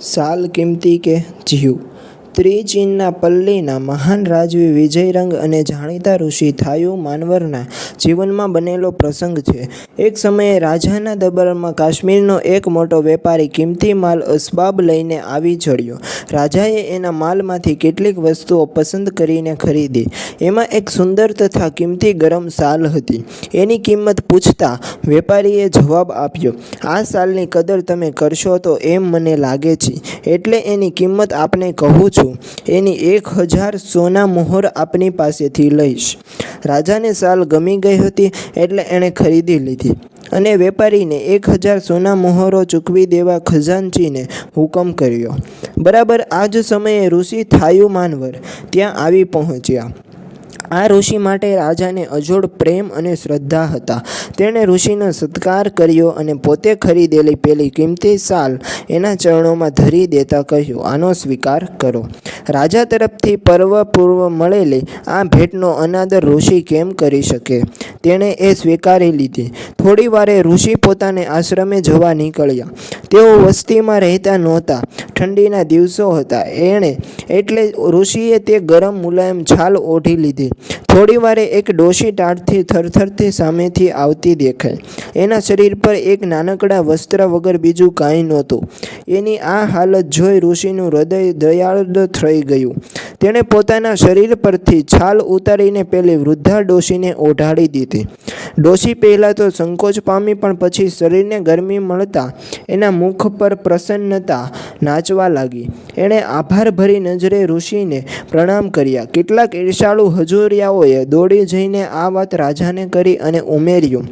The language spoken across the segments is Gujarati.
સાલ કિંમતી કે જીવ? ત્રિચીનના પલ્લીના મહાન રાજવી વિજયરંગ અને જાણીતા ઋષિ થાયુ માનવરના જીવનમાં બનેલો પ્રસંગ છે. એક સમયે રાજાના દરબારમાં કાશ્મીરનો એક મોટો વેપારી કિંમતી માલ અસબાબ લઈને આવી ચડ્યો. રાજાએ એના માલમાંથી કેટલીક વસ્તુઓ પસંદ કરીને ખરીદી. એમાં એક સુંદર તથા કિંમતી ગરમ શાલ હતી. એની કિંમત પૂછતા વેપારીએ જવાબ આપ્યો, "આ શાલની કદર તમે કરશો તો એમ મને લાગે છે, એટલે એની કિંમત આપને કહું છું. એની 1000 સોના મોહર આપની પાસેથી લઈશ." રાજાને શાલ ગમી ગઈ હતી એટલે એણે ખરીદી લીધી અને વેપારીને 1000 સોના મોહરો ચૂકવી દેવા ખજાનચીને હુકમ કર્યો. બરાબર આ જ સમયે ઋષિ થાયુ માનવર ત્યાં આવી પહોંચ્યા. આ ઋષિ માટે રાજાને અજોડ પ્રેમ અને શ્રદ્ધા હતા. તેણે ઋષિનો સત્કાર કર્યો અને પોતે ખરીદેલી પેલી કિંમતી શાલ એના ચરણોમાં ધરી દેતા કહ્યું, "આનો સ્વીકાર કરો." રાજા તરફથી પર્વપૂર્વ મળેલી આ ભેટનો અનાદર ઋષિ કેમ કરી શકે? તેણે એ સ્વીકારી લીધી. થોડી વારે ઋષિ પોતાને આશ્રમે જવા નીકળ્યા. તેઓ વસ્તીમાં રહેતા નહોતા. ઠંડીના દિવસો હતા એટલે ઋષિએ તે ગરમ મુલાયમ છાલ ઓઢી લીધી. થોડી વારે એક ડોશી ટાઢથી થરથરતી સામેથી આવતી દેખાઈ. એના શરીર પર એક નાનકડા વસ્ત્ર વગર બીજું કાંઈ નહોતું. એની આ હાલત જોઈ ઋષિનું હૃદય દયાળ થઈ ગયું. તેણે પોતાના શરીર પરથી છાલ ઉતારીને પેલી વૃદ્ધા ડોશીને ઓઢાડી દીધી. ડોશી પહેલાં તો સંકોચ પામી, પણ પછી શરીરને ગરમી મળતા એના મુખ પર પ્રસન્નતા નાચવા લાગી. એણે આભારભરી નજરે ઋષિને પ્રણામ કર્યા. કેટલાક ઈર્ષાળુ હજુરિયાઓએ દોડી જઈને આ વાત રાજાને કરી અને ઉમેર્યું,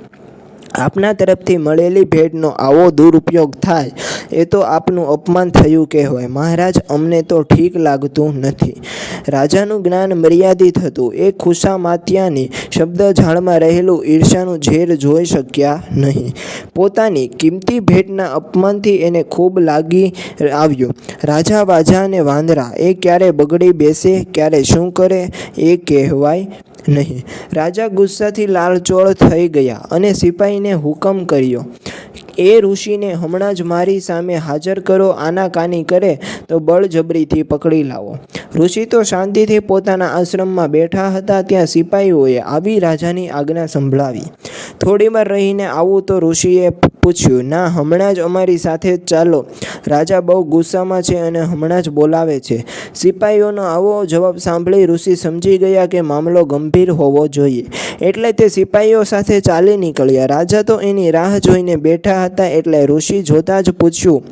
"આપના તરફથી મળેલી ભેટનો આવો દુરુપયોગ થાય એ તો આપનું અપમાન થયું કહેવાય. મહારાજ, અમને તો ઠીક લાગતું નથી." રાજાનું જ્ઞાન મર્યાદિત હતું. એ ખુશામાત્યાની શબ્દજાળમાં રહેલું ઈર્ષાનું ઝેર જોઈ શક્યા નહીં. પોતાની કિંમતી ભેટના અપમાનથી એને ખૂબ લાગી આવ્યું. રાજા વાજા અને વાંદરા એ ક્યારે બગડી બેસે, ક્યારે શું કરે એ કહેવાય નહીં. રાજા ગુસ્સાથી લાલચોળ થઈ ગયા અને સિપાહીને હુકમ કર્યો, "એ ઋષિને હમણાં જ મારી સામે હાજર કરો. આનાકાની કરે તો બળજબરીથી પકડી લાવો." ઋષિ તો શાંતિથી પોતાના આશ્રમમાં બેઠા હતા. ત્યાં સિપાહીઓએ આવી રાજાની આજ્ઞા સંભળાવી. થોડીવાર રહીને આવું તો ઋષિએ પૂછ્યું, "ના, હમણાં જ અમારી સાથે જ ચાલો. રાજા બહુ ગુસ્સામાં છે અને હમણાં જ બોલાવે છે." સિપાહીઓનો આવો જવાબ સાંભળી ઋષિ સમજી ગયા કે મામલો ગંભીર હોવો જોઈએ. એટલે તે સિપાહીઓ સાથે ચાલી નીકળ્યા. રાજા તો એની રાહ જોઈને બેઠા હતા. એટલે ઋષિ જોતાં જ પૂછ્યું,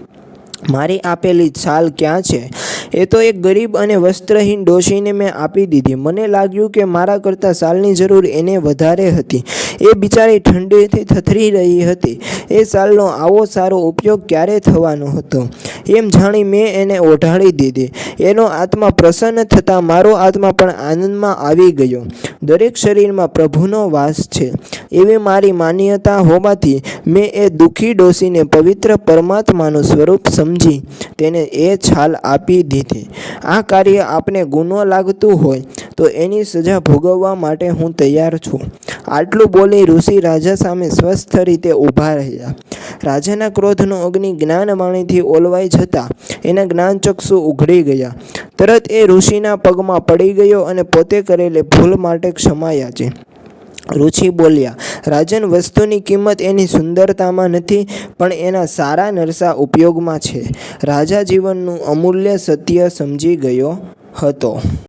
"મારી આપેલી શાલ ક્યાં છે?" "એ તો એક ગરીબ અને વસ્ત્રહીન ડોશીને મેં આપી દીધી. મને લાગ્યું કે મારા કરતાં શાલની જરૂર એને વધારે હતી. એ બિચારી ઠંડીથી થથરી રહી હતી. એ શાલનો આવો સારો ઉપયોગ ક્યારે થવાનો હતો?" એમ જાણી મેં એને ઓઢાડી દીધી. એનો આત્મા પ્રસન્ન થતાં મારો આત્મા પણ આનંદમાં આવી ગયો. દરેક શરીરમાં પ્રભુનો વાસ છે એવી મારી માન્યતા હોવાથી મેં એ દુઃખી ડોશીને પવિત્ર પરમાત્માનું સ્વરૂપ સમજી તેને એ છાલ આપી દીધી. આ કાર્ય આપને ગુનો લાગતું હોય તો એની સજા ભોગવવા માટે હું તૈયાર છું." આટલું બોલી ઋષિ રાજા સામે સ્વસ્થ રીતે ઊભા રહ્યા. રાજાના ક્રોધનો અગ્નિ જ્ઞાનવાણીથી ઓલવાઈ જતાં એના જ્ઞાનચક્ષુ ઉઘડી ગયા. તરત એ ઋષિના પગમાં પડી ગયો અને પોતે કરેલી ભૂલ માટે ક્ષમા યાચી. ઋષિ બોલ્યા, "રાજન, વસ્તુની કિંમત એની સુંદરતામાં નથી, પણ એના સારા નરસા ઉપયોગમાં છે." રાજા જીવનનું અમૂલ્ય સત્ય સમજી ગયો હતો.